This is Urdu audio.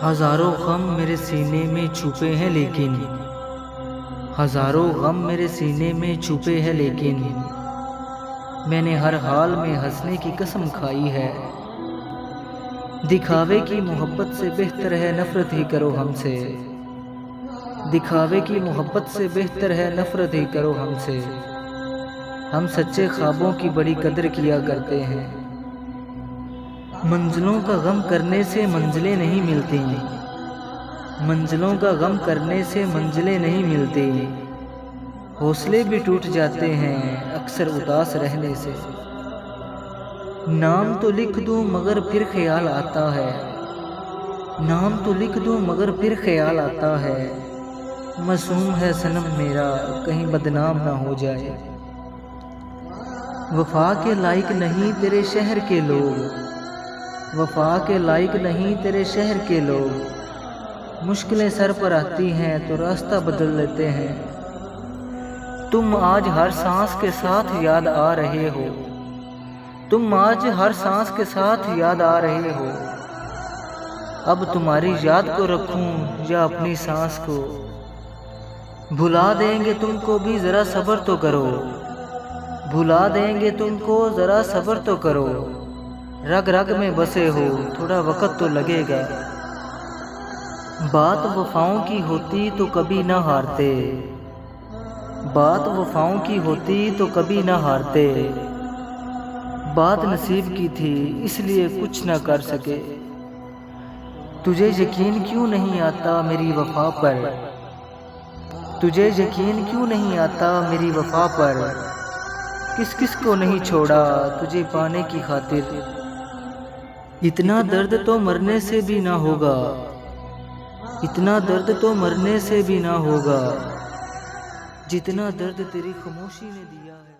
ہزاروں غم میرے سینے میں چھپے ہیں لیکن ہزاروں غم میرے سینے میں چھپے ہیں لیکن میں نے ہر حال میں ہنسنے کی قسم کھائی ہے۔ دکھاوے کی محبت سے بہتر ہے نفرت ہی کرو ہم سے، دکھاوے کی محبت سے بہتر ہے نفرت ہی کرو ہم سے۔ ہم سچے خوابوں کی بڑی قدر کیا کرتے ہیں، منزلوں کا غم کرنے سے منزلیں نہیں ملتی، منزلوں کا غم کرنے سے منزلیں نہیں ملتی۔ حوصلے بھی ٹوٹ جاتے ہیں اکثر اداس رہنے سے۔ نام تو لکھ دوں مگر پھر خیال آتا ہے، نام تو لکھ دوں مگر پھر خیال آتا ہے، معصوم ہے صنم میرا کہیں بدنام نہ ہو جائے۔ وفا کے لائق نہیں تیرے شہر کے لوگ، وفا کے لائق نہیں تیرے شہر کے لوگ، مشکلیں سر پر آتی ہیں تو راستہ بدل لیتے ہیں۔ تم آج ہر سانس کے ساتھ یاد آ رہے ہو، تم آج ہر سانس کے ساتھ یاد آ رہے ہو، اب تمہاری یاد کو رکھوں یا اپنی سانس کو؟ بھلا دیں گے تم کو بھی ذرا صبر تو کرو، بھلا دیں گے تم کو ذرا صبر تو کرو، رگ رگ میں بسے ہو تھوڑا وقت تو لگے گا۔ بات وفاؤں کی ہوتی تو کبھی نہ ہارتے، بات وفاؤں کی ہوتی تو کبھی نہ ہارتے، بات نصیب کی تھی اس لیے کچھ نہ کر سکے۔ تجھے یقین کیوں نہیں آتا میری وفا پر، تجھے یقین کیوں نہیں آتا میری وفا پر، کس کس کو نہیں چھوڑا تجھے پانے کی خاطر۔ اتنا درد تو مرنے سے بھی نہ ہوگا، اتنا درد تو مرنے سے بھی نہ ہوگا، جتنا درد تیری خاموشی نے دیا ہے۔